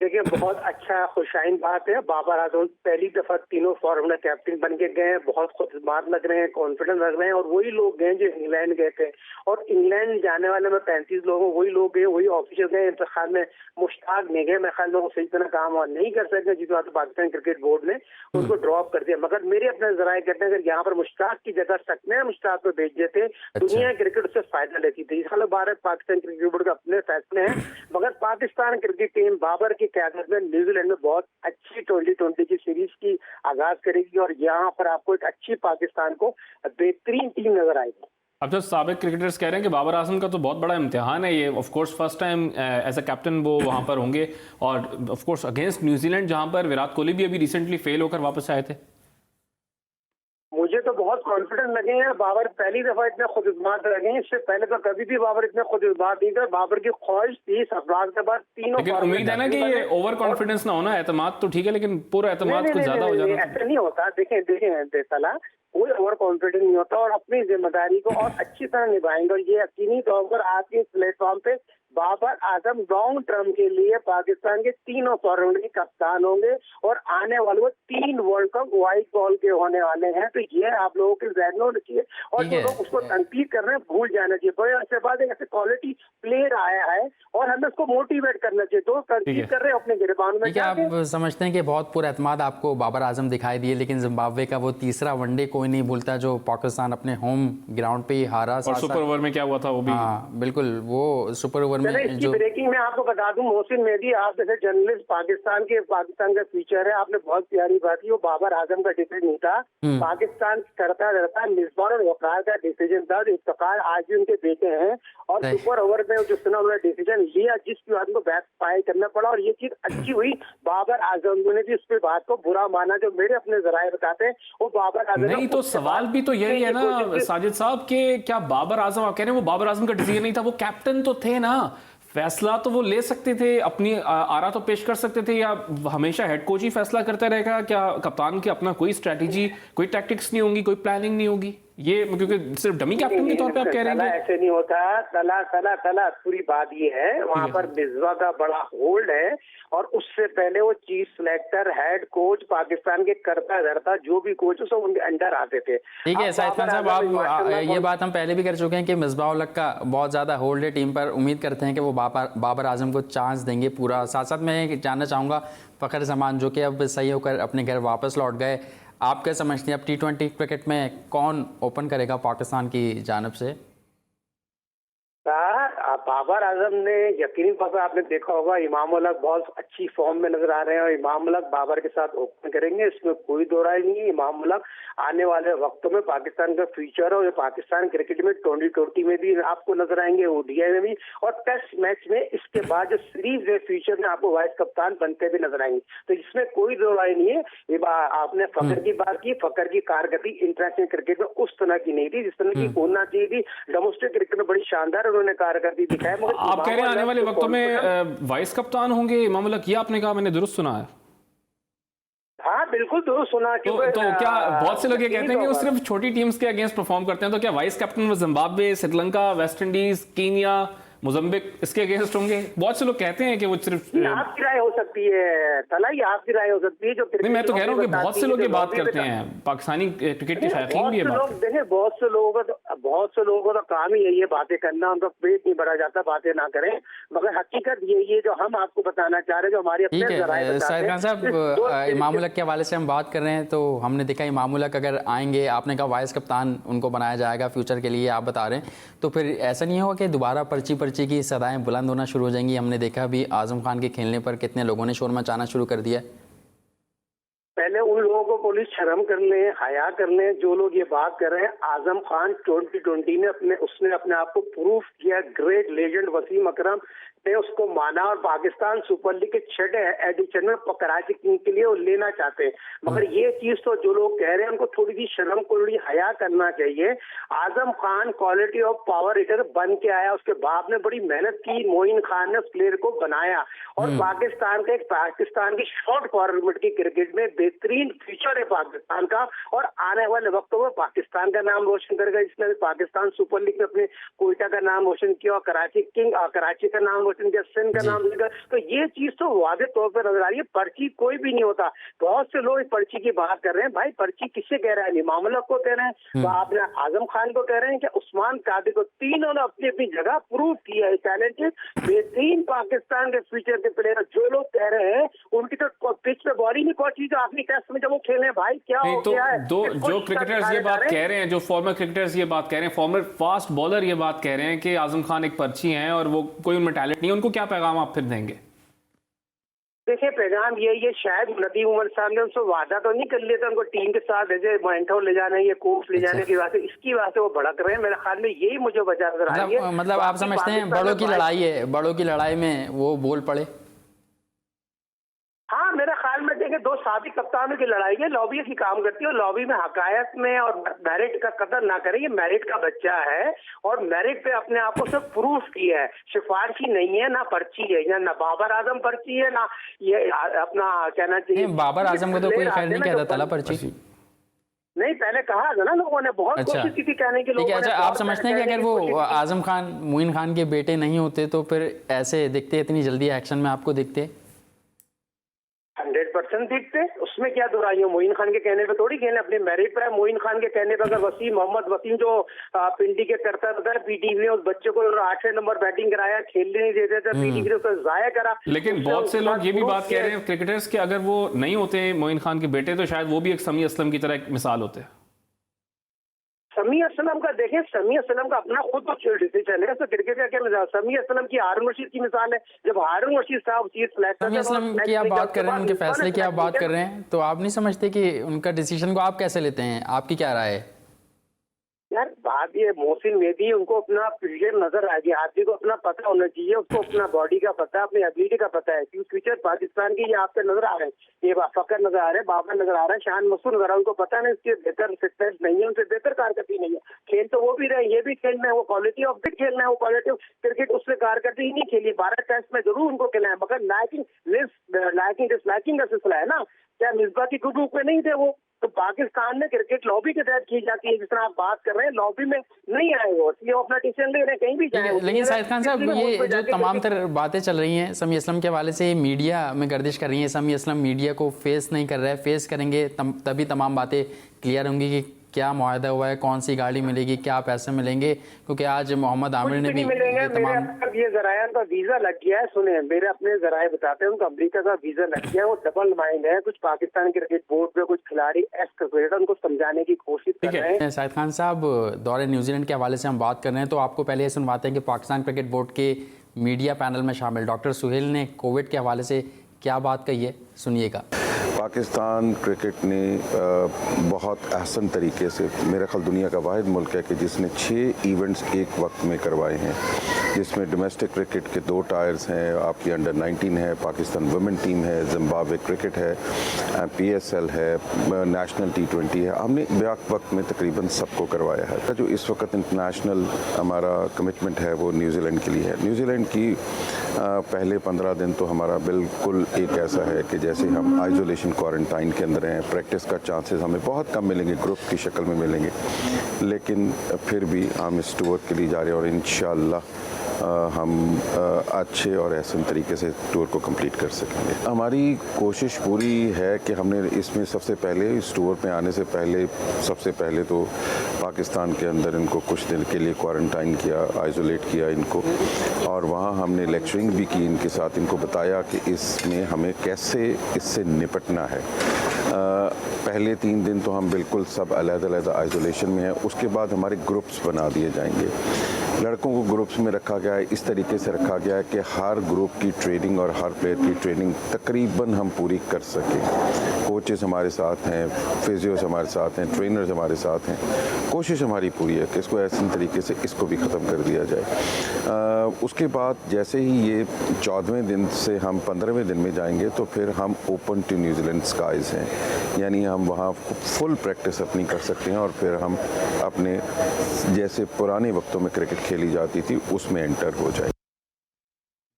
देखिए, बहुत अच्छा खुशाइन बात है। बाबर आजम पहली दफा तीनों फॉर्मूला कैप्टन बन के गए हैं। बहुत खुशबात लग रहे हैं, कॉन्फिडेंस लग रहे हैं। और वही लोग गए जो इंग्लैंड गए थे, और इंग्लैंड जाने वाले में 35 लोग वही लोग गए, वही ऑफिसर गए। इंतखाब में मुश्ताक नहीं गए। मैं ख्याल में वो सही तरह काम और नहीं कर सके, जिस बात पाकिस्तान क्रिकेट बोर्ड ने उनको ड्रॉप कर दिया। मगर मेरे अपने जराये कहते हैं, अगर यहाँ पर मुश्ताक की जगह सकने मुश्ताक को भेज देते, दुनिया क्रिकेट उससे फायदा लेती थी। इस भारत पाकिस्तान क्रिकेट बोर्ड के अपने फैसले हैं। मगर पाकिस्तान क्रिकेट टीम बाबर की क़यादत में न्यूजीलैंड में बहुत अच्छी 2020 की सीरीज की आगाज करेगी। और यहाँ पर आपको एक अच्छी पाकिस्तान को बेहतरीन टीम नजर आएगी। अब जो साबिक क्रिकेटर्स कह रहे हैं कि बाबर आजम का तो बहुत बड़ा इम्तिहान है ये। Of course first time as a captain वो वहाँ पर होंगे, और ऑफ कोर्स अगेंस्ट न्यूजीलैंड, जहाँ पर विराट कोहली भी अभी रिसेंटली फेल होकर वापस आए थे। मुझे तो बहुत कॉन्फिडेंस लगे हैं। बाबर पहली दफा इतने खुदबात लगे हैं। इससे पहले तो कभी भी बाबर इतने खुदबात नहीं थे। बाबर की ख्वाहिश थी सरफराज के बाद तीनों। लेकिन उम्मीद है ना कि ये ओवर कॉन्फिडेंस ना होना, एतमाद तो ठीक है लेकिन पूरा एतमाद कुछ ज्यादा हो जाना। ऐसा नहीं होता। देखें तला, कोई ओवर कॉन्फिडेंस नहीं होता। और अपनी जिम्मेदारी को और अच्छी तरह निभाएंगे। और ये यकीनी तौर पर आज के प्लेटफॉर्म पे बाबर आजम लॉन्ग टर्म के लिए पाकिस्तान के तीनों टूर्नामेंट के कप्तान होंगे और आने वाले वो 3 वर्ल्ड कप व्हाइट बॉल के होने वाले हैं। तो ये आप लोगों के जहन में होना चाहिए और जो लोग उसको तनकीद कर रहे हैं भूल जाना चाहिए। बड़े अच्छे बाद एक ऐसे क्वालिटी प्लेयर आया है और हमें उसको मोटिवेट करना चाहिए। जो तनकीद कर रहे हैं अपने गिरबान में आप समझते हैं कि बहुत पूरा एतमाद आपको बाबर आजम दिखाई दिए, लेकिन जिम्बाब्वे का वो तीसरा वनडे कोई नहीं भूलता जो पाकिस्तान अपने होम ग्राउंड पे ही हारा। और सुपर ओवर में क्या हुआ था वो भी। हाँ बिल्कुल, वो सुपर ओवर में जो ब्रेकिंग में आपको बता दूं, मोहसिन मेहदी आप जैसे जर्नलिस्ट पाकिस्तान का फ्यूचर है, आपने बहुत प्यारी बात की। वो बाबर आजम का डिसीजन नहीं था, पाकिस्तान करता रहता मिसबाह और वकार का डिसीजन था। इफ्तिखार आज भी उनके बेटे हैं और सुपर ओवर में जिस तरह उन्होंने डिसीजन लिया जिसकी बात को बैक फायर करना पड़ा और ये चीज अच्छी हुई। बाबर आजम ने भी उस बात को बुरा माना। जो मेरे अपने जराए बताते हैं वो बाबर आजम नहीं, तो सवाल भी तो यही है ना साजिद साहब के क्या बाबर आजम, आप कह रहे हैं वो बाबर आजम का डिसीजन नहीं था, वो कैप्टन तो थे ना, फैसला तो वो ले सकते थे, अपनी आरा तो पेश कर सकते थे। या हमेशा हेड कोच ही फैसला करते रहेगा? क्या कप्तान की अपना कोई स्ट्रेटेजी, कोई टैक्टिक्स नहीं होंगी, कोई प्लानिंग नहीं होगी? ये क्योंकि सिर्फ डमी कैप्टन के तौर पे आप कह रहे हैं ऐसे नहीं होता। तला पूरी बात ये है, वहाँ पर मिसबा का बड़ा होल्ड है और उससे पहले वो chief selector, head coach Pakistan के करता धरता जो भी कोच हो सब उनके अंडर आते थे। ठीक है साहिद खान साहब, आप ये बात हम पहले भी कर चुके हैं कि मिसबाह उल हक का बहुत ज्यादा होल्ड है टीम पर। उम्मीद करते हैं कि वो बाबर आजम को चांस देंगे पूरा। साथ साथ मैं जानना चाहूंगा फखर जमान जो कि अब सही होकर अपने घर वापस लौट गए, आप क्या समझते हैं अब T20 क्रिकेट में कौन ओपन करेगा पाकिस्तान की जानिब से? बाबर आजम ने यकीनी तौर पर आपने देखा होगा इमाम उल हक बहुत अच्छी फॉर्म में नजर आ रहे हैं और इमाम उल हक बाबर के साथ ओपन करेंगे, इसमें कोई दो राय नहीं है। इमाम उल हक आने वाले वक्तों में पाकिस्तान का फ्यूचर और पाकिस्तान क्रिकेट में 2020 में भी आपको नजर आएंगे, ODI में भी और टेस्ट मैच में। इसके बाद जो सीरीज है फ्यूचर में आपको वाइस कप्तान बनते भी नजर आएंगे, तो इसमें कोई दो राय नहीं है। आपने फकर की बात की, फकर की कारकर्दगी इंटरनेशनल क्रिकेट में उस तरह की नहीं थी जिस तरह की होना चाहिए थी। डोमेस्टिक क्रिकेट में बड़ी शानदार उन्होंने कारकर्दगी दिखाई। आप कह रहे हैं आने वाले वक्तों में वाइस कप्तान होंगे इमाम उल हक, ये आपने कहा, मैंने दुरुस्त सुना है? हाँ बिल्कुल दुरुस्त सुना। तो क्या बहुत से लोग ये कहते हैं कि वो सिर्फ छोटी टीम्स के अगेंस्ट परफॉर्म करते हैं, तो क्या वाइस कैप्टन वो Zimbabwe, Sri Lanka, West Indies, Kenya, Mozambique इसके अगेंस्ट होंगे? बहुत से लोग कहते हैं कि वो सिर्फ आपकी राय हो सकती है तला, ये आपकी राय हो सकती है। जो नहीं, मैं तो कह रहा हूँ कि बहुत से लोग ये बात करते हैं, पाकिस्तानी क्रिकेट के शायकीन भी ये बात करते हैं। देखिए बहुत से लोगों का काम ही यही है बातें करना, उनका पेट नहीं भरा जाता बातें ना करें, मगर हकीकत यही है जो हम आपको बताना चाह रहे हैं, जो हमारे अपने जराए। साहिद खान साहब, इमाम उल हक के हवाले से हम बात कर रहे हैं तो हमने देखा इमाम उल हक अगर आएंगे, आपने कहा वाइस कप्तान उनको बनाया जाएगा फ्यूचर के लिए, आप बता रहे हैं, तो फिर ऐसा नहीं होगा कि दोबारा पर्ची की सदाएं बुलंद होना शुरू हो जाएंगी? हमने देखा भी आजम खान के खेलने पर कितने लोगों ने शोर मचाना शुरू कर दिया। पहले उन लोगों को पुलिस शर्म कर ले, हया कर ले जो लोग ये बात कर रहे हैं। आजम खान 2020 में उसने अपने आप को प्रूफ किया। ग्रेट लेजेंड वसीम अकरम ने उसको माना और पाकिस्तान सुपर लीग के 6 एडिशन में कराची किंग के लिए वो लेना चाहते हैं। मगर ये चीज तो जो लोग कह रहे हैं उनको थोड़ी सी शर्म, थोड़ी हया करना चाहिए। Azam Khan quality of power hitter बन के आया, उसके बाप ने बड़ी मेहनत की, मोइन खान ने उस प्लेयर को बनाया और पाकिस्तान की शॉर्ट फॉर्मेट की क्रिकेट में बेहतरीन फ्यूचर है पाकिस्तान का और आने वाले वक्तों में पाकिस्तान का नाम रोशन करेगा। जिसने पाकिस्तान सुपर लीग में अपने कोयटा का नाम रोशन किया और कराची का नाम रोशन किया, सिंध का नाम रोशन किया, तो ये चीज तो वादे तौर पर नजर आ रही है। पर्ची कोई भी नहीं होता। बहुत से लोग पर्ची की बात कर रहे हैं, भाई पर्ची किससे कह रहा है? इमाम उल हक को कह रहे हैं, तो आपने आजम खान को कह रहे हैं कि उस्मान कादिर को, तीनों ने अपनी अपनी जगह प्रूव किया है टैलेंटेड बेहतरीन पाकिस्तान के फ्यूचर के प्लेयर। जो लोग कह रहे हैं उनकी तो पिच पे बॉल ही नहीं पहुंची जो आखिरी टेस्ट में जब वो खेले, भाई क्या हो गया है? जो क्रिकेटर्स ये बात कह रहे हैं, जो फॉर्मर क्रिकेटर्स ये बात कह रहे हैं, फॉर्मर फास्ट बॉलर ये बात कह रहे हैं कि आजम खान एक पर्ची हैं और वो कोई उनमें टैलेंट नहीं है, उनको क्या पैगाम आप फिर देंगे? देखिए पैगाम ये शायद नदीम उमर साहब ने उनसे वादा तो नहीं कर लिया था उनको टीम के साथ जैसे मैंटो ले जाने, ये कोच ले जाने की बात है, इसकी बात से वो भड़क रहे हैं। मेरे ख्याल में यही मुझे वजह नजर आ रही है। मतलब आप समझते हैं बड़ों की लड़ाई है, बड़ों की लड़ाई में वो बोल पड़े? हाँ मेरे ख्याल में देखें, दो साबिक कप्तानों की लड़ाई है, लॉबी की काम करती है और लॉबी में हकायत में और मेरिट का कदर ना करें। ये मेरिट का बच्चा है और मेरिट पे अपने आप को सब प्रूफ किया है, सिफारिशी नहीं है, ना पर्ची है, ना बाबर आजम पर्ची है, ना ये अपना कहना चाहिए बाबर आजम को तो कोई खैर नहीं कहता तला पर्ची। नहीं, पहले कहा था ना लोगों ने, बहुत अच्छा, कोशिश की थी कहने की ठीक है। लोगों अच्छा, ने। आप समझते हैं कि अगर वो आजम खान, मोइन खान के बेटे नहीं होते तो फिर ऐसे दिखते, इतनी जल्दी एक्शन में आपको दिखते? 100% दिखते, उसमें क्या दुराई है। मोइन खान के कहने पे थोड़ी खेले, अपने मेरिट पर है। मोइन खान के कहने पे अगर मोहम्मद वसीम जो पिंडी के करता रहता है पीटीवी में, उस बच्चे को 8वें नंबर बैटिंग कराया, खेलने नहीं देते थे, पीटीवी ने उसको जाया करा। लेकिन बहुत से लोग ये भी बात कह रहे हैं क्रिकेटर्स कि अगर वो नहीं होते मोइन खान के बेटे तो शायद वो भी एक समी असलम की तरह एक मिसाल होते। समी असलम का देखें, समी असलम का अपना खुद तो डिसीजन है, तो क्रिकेट का क्या मिसाल। समी असलम की हारून रशीद की मिसाल है। जब हारून रशीद साहब चीज सेलेक्ट समी असलम की आप बात कर रहे हैं, उनके फैसले की आप बात कर रहे हैं, तो आप नहीं समझते कि उनका डिसीजन को आप कैसे लेते हैं? आपकी क्या राय है? यार बात ये, मोहसिन मेहदी उनको अपना फ्यूचर नजर आ गया। आदमी को अपना पता होना चाहिए, उसको अपना बॉडी का पता है, अपनी एबिलिटी का पता है। क्योंकि फ्यूचर पाकिस्तान की ये आपके नजर आ रहे हैं, ये फकर नजर आ रहे हैं, बाबर नजर आ रहे हैं, शान मसूद नजर आ रहे हैं। उनको पता नहीं उसके बेहतर फिटनेस नहीं है, उनसे बेहतर कारकर्दगी नहीं है। खेल तो वो भी रहे, ये भी खेलना है, वो क्वालिटी ऑफ क्रिकेट खेलना है, वो क्वालिटी ऑफ क्रिकेट उससे कारकर्दगी ही नहीं खेली। 12 टेस्ट में जरूर उनको खेलना है, मगर लाइकिंग डिसलाइकिंग का सिलसिला है ना। क्या मिसबा की ग्रुप में नहीं थे वो? तो पाकिस्तान में क्रिकेट लॉबी के तहत की जाती है, जिस तरह आप बात कर रहे हैं, लॉबी में नहीं आए वो, इसलिए वो अपना डिसीजन ले रहे हैं, कहीं भी जाए। लेकिन शाहिद खान साहब, ये जो तमाम तर बातें चल रही हैं समी असलम के हवाले से, मीडिया में गर्दिश कर रही हैं, समी असलम मीडिया को फेस नहीं कर रहा है। फेस करेंगे तभी तमाम बातें क्लियर होंगी कि क्या मुआहदा हुआ है, कौन सी गाड़ी मिलेगी, क्या पैसे मिलेंगे। क्योंकि आज मोहम्मद आमिर ने भी तमाम ये जराया का वीजा लग गया है। सुने, मेरे अपने जराये बताते हैं, उनको अमेरिका का वीजा लग गया है। वो डबल माइंड है, कुछ पाकिस्तान क्रिकेट बोर्ड पे कुछ खिलाड़ी एक्स उनको समझाने की कोशिश कर रहे हैं। शाहिद खान साहब, दौरे न्यूजीलैंड के हवाले से हम बात कर रहे हैं, तो आपको पहले ये सुनवाते हैं कि पाकिस्तान क्रिकेट बोर्ड के मीडिया पैनल में शामिल डॉक्टर सुहेल ने कोविड के हवाले से क्या बात कही है, सुनिएगा। पाकिस्तान क्रिकेट ने बहुत अहसन तरीके से, मेरा ख्याल दुनिया का वाहिद मुल्क है कि जिसने 6 इवेंट्स एक वक्त में करवाए हैं, जिसमें डोमेस्टिक क्रिकेट के 2 टायर्स हैं, आपकी अंडर 19 है, पाकिस्तान वुमेन टीम है, जिम्बाब्वे क्रिकेट है, PSL है, नेशनल T20 है। हमने वक्त में तकरीबन सबको करवाया है। जो इस वक्त इंटरनेशनल हमारा कमिटमेंट है वो न्यूजीलैंड के लिए है। न्यूजीलैंड की पहले 15 दिन तो हमारा बिल्कुल एक ऐसा है कि जैसे हम आइसोलेशन क्वारंटाइन के अंदर हैं, प्रैक्टिस का चांसेस हमें बहुत कम मिलेंगे, ग्रुप की शक्ल में मिलेंगे, लेकिन फिर भी हम इस टूर के लिए जा रहे हैं और इंशाअल्लाह हम अच्छे और एहसन तरीके से टूर को कंप्लीट कर सकेंगे। हमारी कोशिश पूरी है कि हमने इसमें सबसे पहले इस टूर पे आने से पहले सबसे पहले तो पाकिस्तान के अंदर इनको कुछ दिन के लिए क्वारंटाइन किया, आइसोलेट किया इनको, और वहाँ हमने लेक्चरिंग भी की इनके साथ, इनको बताया कि इसमें हमें कैसे इससे निपटना है। पहले 3 दिन तो हम बिल्कुल सब अलग-अलग आइसोलेशन में हैं, उसके बाद हमारे ग्रुप्स बना दिए जाएंगे। लड़कों को ग्रुप्स में रखा गया है, इस तरीके से रखा गया है कि हर ग्रुप की ट्रेनिंग और हर प्लेयर की ट्रेनिंग तकरीबन हम पूरी कर सकें। कोचेस हमारे साथ हैं, फिजियोस हमारे साथ हैं, ट्रेनर्स हमारे साथ हैं। कोशिश हमारी पूरी है कि इसको ऐसे तरीके से इसको भी ख़त्म कर दिया जाए। उसके बाद जैसे ही ये 14वें दिन से हम 15वें दिन में जाएंगे तो फिर हम ओपन टू न्यूजीलैंड स्काइज़ हैं, यानी हम वहाँ फुल प्रैक्टिस अपनी कर सकते हैं और फिर हम अपने जैसे पुराने वक्तों में क्रिकेट खेली जाती थी उसमें एंटर हो जाए।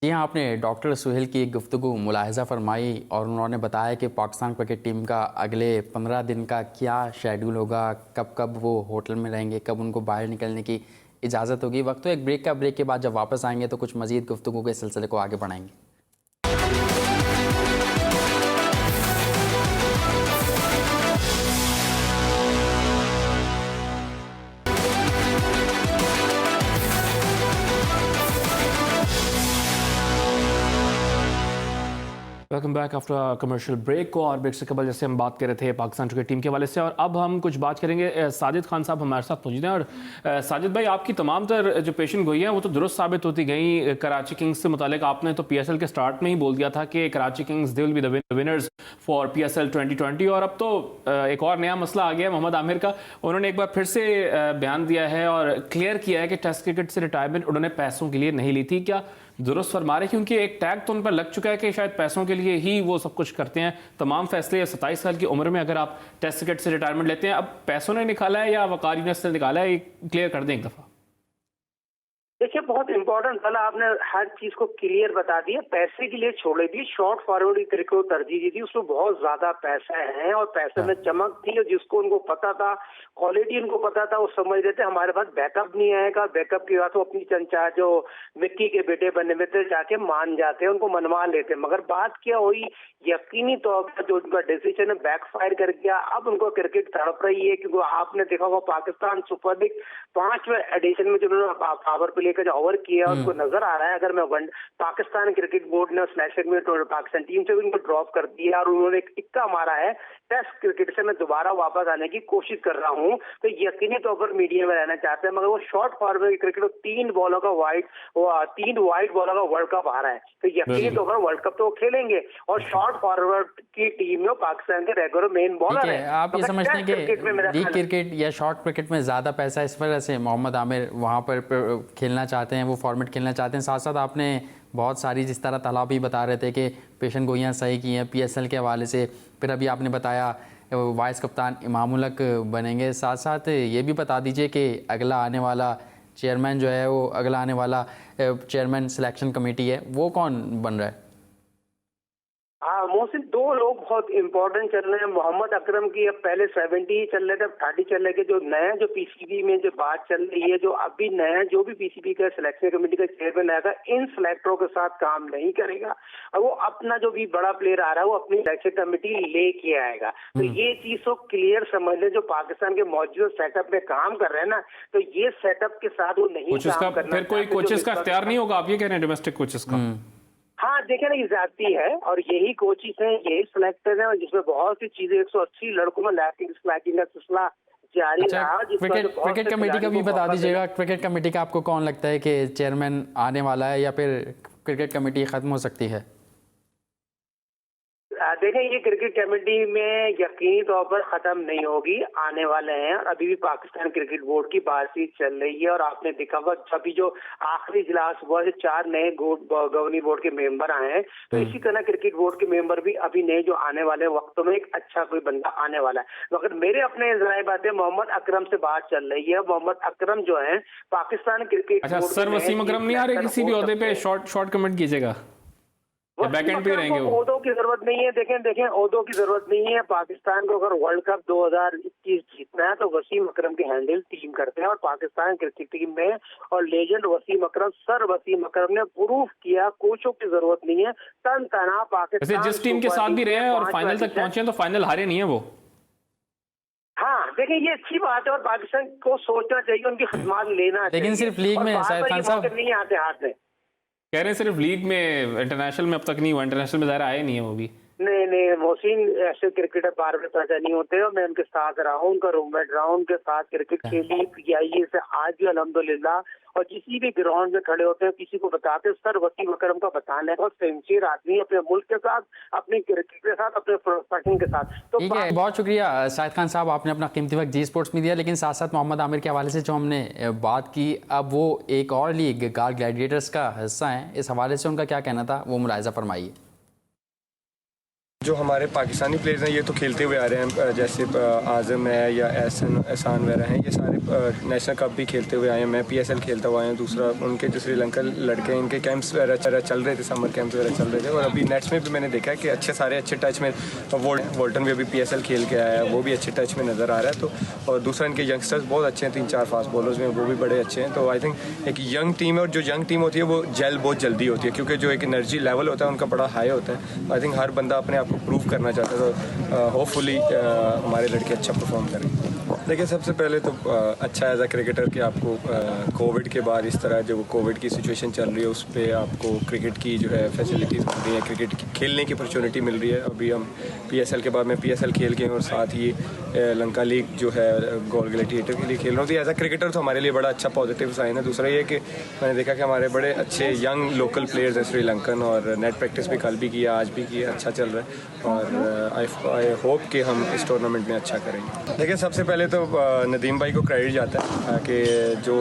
जी हाँ, आपने डॉक्टर सुहेल की एक गुफ्तगू मुलाहिज़ा फरमाई और उन्होंने बताया कि पाकिस्तान क्रिकेट टीम का अगले 15 दिन का क्या शेड्यूल होगा, कब कब वो होटल में रहेंगे, कब उनको बाहर निकलने की इजाज़त होगी। वक्त तो एक ब्रेक का, ब्रेक के बाद जब वापस आएंगे तो कुछ मज़ीद गुफ्तगू के सिलसिले को आगे बढ़ाएंगे। Welcome back after commercial break को। और ब्रेक से कबल जैसे हम बात कर रहे थे पाकिस्तान क्रिकेट टीम के हवाले से, और अब हम कुछ बात करेंगे। साजिद खान साहब हमारे साथ मौजूद हैं। और साजिद भाई, आपकी तमाम तर जो पेशन गोई हैं वो तो दुरुस्त साबित होती गई। कराची किंग्स से मुतालिक आपने तो PSL के स्टार्ट में ही बोल दिया था कि Karachi Kings they will be the winners for PSL 2020, और अब तो एक और नया मसला आ गया मोहम्मद आमिर का। उन्होंने एक बार फिर से बयान दिया है और क्लियर किया है कि टेस्ट क्रिकेट से रिटायरमेंट उन्होंने पैसों के लिए नहीं ली थी। क्या दुरुस्त फरमा रहे, क्योंकि एक टैग तो उन पर लग चुका है कि शायद पैसों के लिए ही वो सब कुछ करते हैं, तमाम फैसले 27 साल की उम्र में अगर आप टेस्ट क्रिकेट से रिटायरमेंट लेते हैं, अब पैसों ने निकाला है या वकार यूनिस ने निकाला है, क्लियर कर दें एक दफ़ा। देखिए बहुत इंपॉर्टेंट वाला आपने हर चीज को क्लियर बता दिया, पैसे के लिए छोड़े दी, शॉर्ट फॉरवर्ड की क्रिकेट को तरजीह दी थी, उसमें बहुत ज्यादा पैसा है और पैसे में चमक थी और जिसको उनको पता था, क्वालिटी उनको पता था, वो समझ रहे थे हमारे पास बैकअप नहीं आएगा, बैकअप की बात वो अपनी चंचा जो मिक्की के बेटे बने में थे जाके मान जाते हैं, उनको मनवा लेते, मगर बात क्या हुई यकीनी तौर पर जो उनका डिसीजन है बैकफायर कर गया। अब उनको क्रिकेट तड़प रही है क्योंकि आपने देखा होगा पाकिस्तान सुपर लीग 5वें एडिशन में जो उन्होंने पावर प्ले का जो ओवर किया उनको नजर आ रहा है, अगर मैं पाकिस्तान क्रिकेट बोर्ड ने सिलेक्शन में पाकिस्तान टीम से उनको ड्रॉप कर दिया और उन्होंने एक इक्का मारा है टेस्ट क्रिकेट से मैं दोबारा वापस आने की कोशिश कर रहा हूं, तो यकीनी तौर पर मीडिया में रहना चाहते हैं, मगर वो शॉर्ट फॉरवर्ड क्रिकेट 3 बॉलों का तीन वाइड बॉलों का वर्ल्ड कप आ रहा है, तो यकीनी तौर पर वर्ल्ड कप तो वो खेलेंगे और शॉर्ट फॉरवर्ड की टीम में पाकिस्तान के रेगुलर मेन बॉलर है। आप ये समझते हैं कि लीग क्रिकेट या शॉर्ट क्रिकेट में ज्यादा पैसा इस वजह से मोहम्मद आमिर वहाँ पर खेलना चाहते हैं, वो फॉर्मेट खेलना चाहते हैं। साथ साथ आपने बहुत सारी जिस तरह तालाब भी बता रहे थे कि पेशन गोइयाँ सही की हैं PSL के हवाले से, फिर अभी आपने बताया वाइस कप्तान इमाम उल-हक बनेंगे, साथ साथ ये भी बता दीजिए कि अगला आने वाला चेयरमैन जो है वो अगला आने वाला चेयरमैन सिलेक्शन कमेटी है वो कौन बन रहा है? हाँ मोहसिन, 2 लोग बहुत इंपॉर्टेंट चल रहे हैं। मोहम्मद अकरम की अब पहले 70 चल रहे थे, अब 30 चल रहे थे। जो नया जो PCB में जो बात चल रही है, जो अभी नया जो भी PCB का सिलेक्शन कमेटी का चेयरमैन आएगा इन सिलेक्टरों के साथ काम नहीं करेगा और वो अपना जो भी बड़ा प्लेयर आ रहा है वो अपनी सिलेक्शन कमेटी लेके आएगा। तो ये चीज तो क्लियर समझ ले, जो पाकिस्तान के मौजूदा सेटअप में काम कर रहे हैं ना, तो ये सेटअप के साथ वो नहीं काम करना। फिर कोई कोचेस का इख्तियार नहीं होगा, आप ये कह रहे हैं डोमेस्टिक कोचेस का? हाँ देखे ना, ये ज्यादती है और यही कोचिस हैं, यही सिलेक्टर हैं, और जिसमें बहुत सी चीजें 180 लड़कों में लैकिंग का सिलसिला जारी रहा। क्रिकेट कमेटी का भी बता दीजिएगा, क्रिकेट कमेटी का आपको कौन लगता है कि चेयरमैन आने वाला है या फिर क्रिकेट कमेटी खत्म हो सकती है? देखें, ये क्रिकेट कमेटी में यकीनी तौर पर खत्म नहीं होगी, आने वाले हैं। अभी भी पाकिस्तान क्रिकेट बोर्ड की बातचीत चल रही है और आपने देखा होगा अभी जो आखिरी इजलास हुआ है 4 नए गवर्निंग बोर्ड के मेंबर आए हैं, तो इसी तरह क्रिकेट बोर्ड के मेंबर भी अभी नए जो आने वाले वक्तों में एक अच्छा कोई बंदा आने वाला है। मगर मेरे अपने राय बात है, मोहम्मद अकरम से बात चल रही है। मोहम्मद अकरम जो है पाकिस्तान क्रिकेट अच्छा, सर वसीम अकरम नहीं आ रहे किसी भी ओहदे पे? शॉर्ट कमेंट कीजिएगा, बैकएंड पे रहेंगे वो? ओहदों की जरूरत नहीं है। देखें ओहदों की जरूरत नहीं है। पाकिस्तान को अगर वर्ल्ड कप 2021 जीतना है तो वसीम अकरम की हैंडल टीम करते हैं और पाकिस्तान क्रिकेट टीम में और लेजेंड वसीम अकरम, सर वसीम अकरम ने प्रूफ किया, कोचों की जरूरत नहीं है। तन तना पाकिस्तान जिस टीम के साथ भी रहे हैं और फाइनल तक पहुंचे हैं, तो फाइनल हारे नहीं है वो। हाँ देखिए, ये अच्छी बात है और पाकिस्तान को सोचना चाहिए, उनकी खिदमत लेना चाहिए। लेकिन सिर्फ लीग में शायद खान साहब नहीं आते हाथ में, कह रहे हैं सिर्फ लीग में, इंटरनेशनल में अब तक नहीं हुआ। इंटरनेशनल में ज़ाहिर आए नहीं है वो भी। नहीं मोहसिन, ऐसे क्रिकेटर बार बार पैदा नहीं होते और मैं उनके साथ रहा हूँ, उनका रूममेट रहा हूँ, उनके साथ क्रिकेट खेली PIA से आज भी अल्हम्दुलिल्लाह। और किसी भी ग्राउंड में खड़े होते हैं किसी को बताते हैं, सर वसीम अकरम का बताने बहुत सिंसियर आदमी, अपने मुल्क के साथ, अपनी क्रिकेट के साथ, अपने प्रोफेशन के साथ। तो ठीक है, बहुत शुक्रिया शाहिद खान साहब, आपने अपना कीमती वक्त जी स्पोर्ट्स में दिया। लेकिन साथ साथ मोहम्मद आमिर के हवाले से जो हमने बात की, अब वो एक और लीग गार ग्लैडिएटर्स का हिस्सा हैं, इस हवाले से उनका क्या कहना था वो मुलाहिजा फरमाइए। जो हमारे पाकिस्तानी प्लेयर्स हैं ये तो खेलते हुए आ रहे हैं, जैसे आज़म है या एहसान वगैरह हैं, ये सारे नेशनल कप भी खेलते हुए आए हैं। मैं PSL खेलता हुआ आया। दूसरा उनके जो श्रीलंकन लड़के हैं, इनके कैंप्स वगैरह चल रहे थे, समर कैंप्स वगैरह चल रहे थे। और अभी नेट्स में भी मैंने देखा है कि सारे अच्छे टच में, वोल्टन भी अभी PSL खेल के आया है, वो भी अच्छे टच में नज़र आ रहा है। तो और दूसरा इनके यंगस्टर्स बहुत अच्छे हैं, 3-4 फास्ट बॉलर्स में वो भी बड़े अच्छे हैं। तो आई थिंक एक यंग टीम है और जो यंग टीम होती है वो जेल बहुत जल्दी होती है, क्योंकि जो एक एनर्जी लेवल होता है उनका बड़ा हाई होता है। आई थिंक हर बंदा अपने आप को प्रूव करना चाहता है, तो होपफुली हमारे लड़के अच्छा परफॉर्म करें। देखिए, सबसे पहले तो अच्छा एज अ क्रिकेटर कि आपको कोविड के बाद इस तरह जो कोविड की सिचुएशन चल रही है उस पर आपको क्रिकेट की जो है फैसिलिटीज़ मिल रही है, क्रिकेट खेलने की अपॉर्चुनिटी मिल रही है। अभी हम PSL के बाद मैं PSL खेल के और साथ ही लंका लीग जो है गोल ग्लैडिएटर के लिए खेल रहा हूँ। तो एज अ क्रिकेटर तो हमारे लिए बड़ा अच्छा पॉजिटिव साइन है। दूसरा ये कि मैंने देखा कि हमारे बड़े अच्छे यंग लोकल प्लेयर्स हैं श्रीलंकन, और नेट प्रैक्टिस भी कल भी किया, आज भी किया, अच्छा चल रहा है। और आई होप कि हम इस टूर्नामेंट में अच्छा करेंगे। देखिए, सबसे पहले तो नदीम भाई को क्रेडिट जाता है कि जो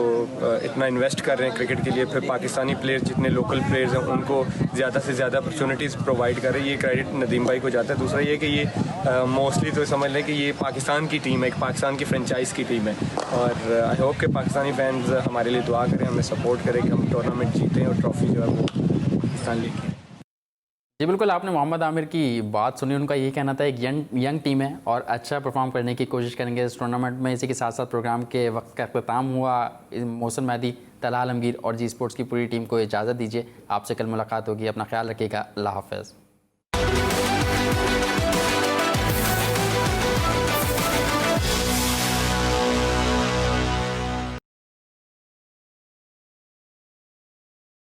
इतना इन्वेस्ट कर रहे हैं क्रिकेट के लिए, फिर पाकिस्तानी प्लेयर्स जितने लोकल प्लेयर्स हैं उनको ज़्यादा से ज़्यादा अपॉर्चुनिटीज़ प्रोवाइड कर रहे हैं, ये क्रेडिट नदीम भाई को जाता है। दूसरा ये कि ये मोस्टली तो समझ लें कि ये पाकिस्तान की टीम है, एक पाकिस्तान की फ्रेंचाइज़ की टीम है, और आई होप कि पाकिस्तानी फैंस हमारे लिए दुआ करें, हमें सपोर्ट करें कि हम टूर्नामेंट जीतें और ट्रॉफी जो है वो पाकिस्तान लेके। जी बिल्कुल, आपने मोहम्मद आमिर की बात सुनी। उनका ये कहना था एक यंग टीम है और अच्छा परफॉर्म करने की कोशिश करेंगे इस टूर्नामेंट में। इसी के साथ साथ प्रोग्राम के वक्त का अख्ताम हुआ। मोहसिन मेहदी, तलहा आलमगीर और जी स्पोर्ट्स की पूरी टीम को इजाज़त दीजिए। आपसे कल मुलाकात होगी। अपना ख्याल रखिएगा। अल्लाह हाफ़िज़।